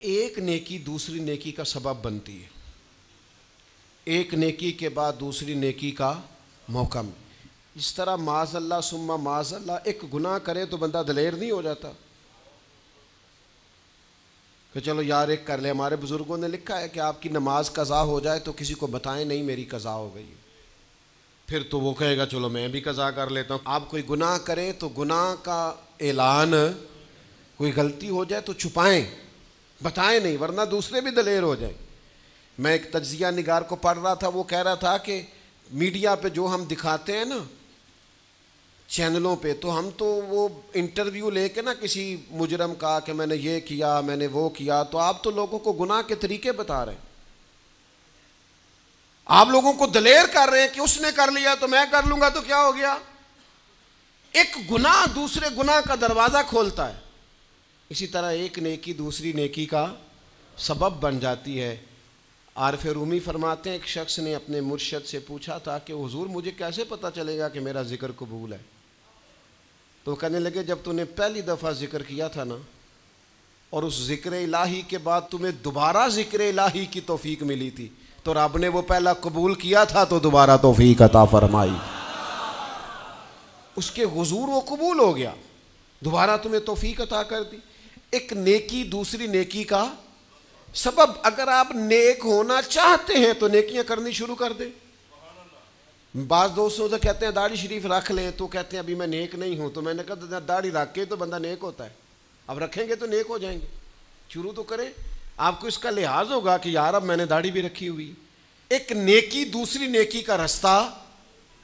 ایک نیکی دوسری نیکی کا سبب بنتی ہے، ایک نیکی کے بعد دوسری نیکی کا موقع میں. اس طرح معاذ اللہ ثم معاذ اللہ ایک گناہ کرے تو بندہ دلیر نہیں ہو جاتا کہ چلو یار ایک کر لے. ہمارے بزرگوں نے لکھا ہے کہ آپ کی نماز قضا ہو جائے تو کسی کو بتائیں نہیں میری قضا ہو گئی، پھر تو وہ کہے گا چلو میں بھی قضا کر لیتا ہوں. آپ کوئی گناہ کریں تو گناہ کا اعلان، کوئی غلطی ہو جائے تو چھپائیں، بتائیں نہیں، ورنہ دوسرے بھی دلیر ہو جائیں. میں ایک تجزیہ نگار کو پڑھ رہا تھا، وہ کہہ رہا تھا کہ میڈیا پہ جو ہم دکھاتے ہیں نا چینلوں پہ، تو ہم تو وہ انٹرویو لے کے نا کسی مجرم کا کہ میں نے یہ کیا میں نے وہ کیا، تو آپ تو لوگوں کو گناہ کے طریقے بتا رہے ہیں، آپ لوگوں کو دلیر کر رہے ہیں کہ اس نے کر لیا تو میں کر لوں گا تو کیا ہو گیا. ایک گناہ دوسرے گناہ کا دروازہ کھولتا ہے. اسی طرح ایک نیکی دوسری نیکی کا سبب بن جاتی ہے. عارف رومی فرماتے ہیں ایک شخص نے اپنے مرشد سے پوچھا تھا کہ حضور مجھے کیسے پتہ چلے گا کہ میرا ذکر قبول ہے؟ تو کہنے لگے جب تو نے پہلی دفعہ ذکر کیا تھا نا اور اس ذکر الہی کے بعد تمہیں دوبارہ ذکر الہی کی توفیق ملی تھی تو رب نے وہ پہلا قبول کیا تھا تو دوبارہ توفیق عطا فرمائی، اس کے حضور وہ قبول ہو گیا، دوبارہ تمہیں توفیق عطا کر دی. ایک نیکی دوسری نیکی کا سبب. اگر آپ نیک ہونا چاہتے ہیں تو نیکیاں کرنی شروع کر دیں. بعض دوستوں سے کہتے ہیں داڑھی شریف رکھ لیں تو کہتے ہیں ابھی میں نیک نہیں ہوں، تو میں نے کہا داڑھی رکھ کے تو بندہ نیک ہوتا ہے، اب رکھیں گے تو نیک ہو جائیں گے. شروع تو کریں، آپ کو اس کا لحاظ ہوگا کہ یار اب میں نے داڑھی بھی رکھی ہوئی. ایک نیکی دوسری نیکی کا رستہ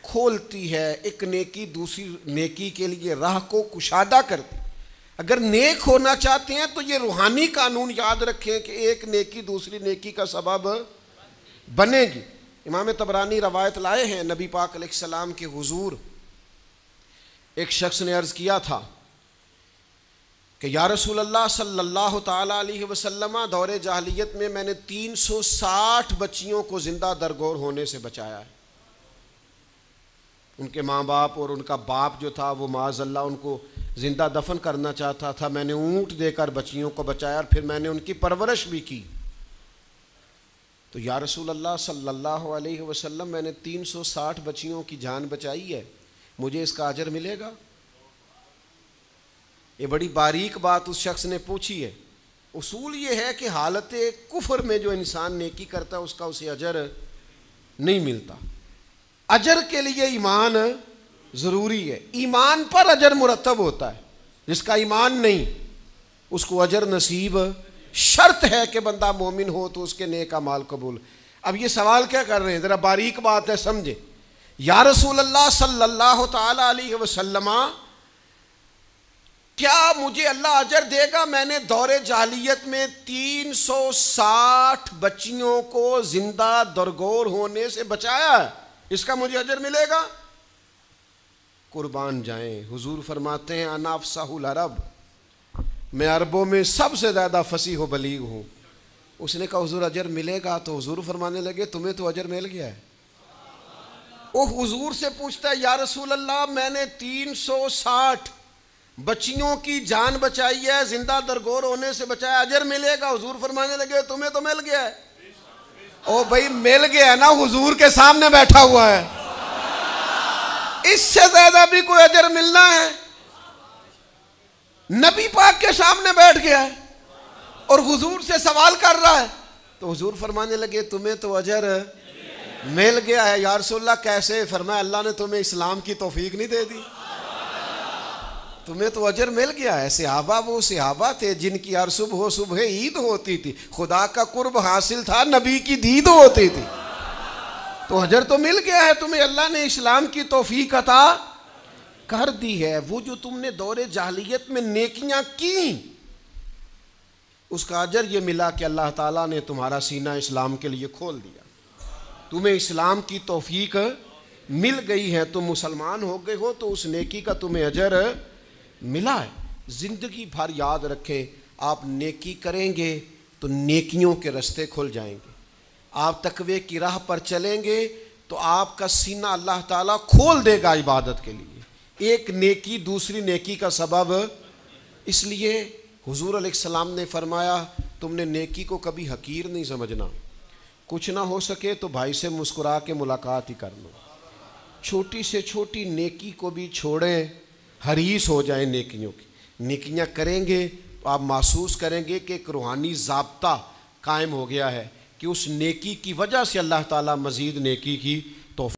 کھولتی ہے، ایک نیکی دوسری نیکی کے لیے راہ کو کشادہ کرتی. اگر نیک ہونا چاہتے ہیں تو یہ روحانی قانون یاد رکھیں کہ ایک نیکی دوسری نیکی کا سبب بنے گی. امام طبرانی روایت لائے ہیں نبی پاک علیہ السلام کے حضور ایک شخص نے عرض کیا تھا کہ یا رسول اللہ صلی اللہ تعالی علیہ وسلم دور جاہلیت میں نے 360 بچیوں کو زندہ درگور ہونے سے بچایا ہے. ان کے ماں باپ اور ان کا باپ جو تھا وہ معاذ اللہ ان کو زندہ دفن کرنا چاہتا تھا، میں نے اونٹ دے کر بچیوں کو بچایا اور پھر میں نے ان کی پرورش بھی کی. تو یا رسول اللہ صلی اللہ علیہ وسلم میں نے 360 بچیوں کی جان بچائی ہے، مجھے اس کا اجر ملے گا؟ یہ بڑی باریک بات اس شخص نے پوچھی ہے. اصول یہ ہے کہ حالت کفر میں جو انسان نیکی کرتا ہے اس کا اسے اجر نہیں ملتا. اجر کے لیے ایمان ضروری ہے، ایمان پر اجر مرتب ہوتا ہے. جس کا ایمان نہیں اس کو اجر نصیب شرط ہے کہ بندہ مومن ہو تو اس کے نیک اعمال قبول. اب یہ سوال کیا کر رہے ہیں، ذرا باریک بات ہے سمجھے. یا رسول اللہ صلی اللہ تعالی علیہ وسلم کیا مجھے اللہ اجر دے گا؟ میں نے دور جاہلیت میں 360 بچیوں کو زندہ درگور ہونے سے بچایا ہے، اس کا مجھے اجر ملے گا؟ قربان جائیں، حضور فرماتے ہیں انا افصح العرب، میں عربوں میں سب سے زیادہ فصیح و بلیغ ہوں. اس نے کہا حضور اجر ملے گا؟ تو حضور فرمانے لگے تمہیں تو اجر مل گیا ہے. وہ حضور سے پوچھتا ہے یا رسول اللہ میں نے 360 بچیوں کی جان بچائی ہے، زندہ درگور ہونے سے بچایا، اجر ملے گا؟ حضور فرمانے لگے تمہیں تو مل گیا ہے. او بھائی مل گیا نا، حضور کے سامنے بیٹھا ہوا ہے، اس سے زیادہ بھی کوئی اجر ملنا ہے؟ نبی پاک کے سامنے بیٹھ گیا ہے اور حضور سے سوال کر رہا ہے. تو حضور فرمانے لگے تمہیں تو اجر مل گیا ہے. یا رسول اللہ کیسے؟ فرمایا اللہ نے تمہیں اسلام کی توفیق نہیں دے دی، تمہیں تو اجر مل گیا ہے. صحابہ وہ صحابہ تھے جن کی ہر صبح صبح عید ہوتی تھی، خدا کا قرب حاصل تھا، نبی کی دید ہوتی تھی، تو اجر تو مل گیا ہے تمہیں، اللہ نے اسلام کی توفیق عطا کر دی ہے. وہ جو تم نے دور جاہلیت میں نیکیاں کی اس کا اجر یہ ملا کہ اللہ تعالیٰ نے تمہارا سینہ اسلام کے لیے کھول دیا، تمہیں اسلام کی توفیق مل گئی ہے، تم مسلمان ہو گئے ہو تو اس نیکی کا تمہیں اجر ملا ہے. زندگی بھر یاد رکھیں آپ نیکی کریں گے تو نیکیوں کے رستے کھل جائیں گے. آپ تقوی کی راہ پر چلیں گے تو آپ کا سینہ اللہ تعالیٰ کھول دے گا عبادت کے لیے. ایک نیکی دوسری نیکی کا سبب. اس لیے حضور علیہ السلام نے فرمایا تم نے نیکی کو کبھی حقیر نہیں سمجھنا. کچھ نہ ہو سکے تو بھائی سے مسکرا کے ملاقات ہی کرنا. چھوٹی سے چھوٹی نیکی کو بھی چھوڑیں, حریص ہو جائیں نیکیوں کی. نیکیاں کریں گے تو آپ محسوس کریں گے کہ ایک روحانی ضابطہ قائم ہو گیا ہے کہ اس نیکی کی وجہ سے اللہ تعالیٰ مزید نیکی کی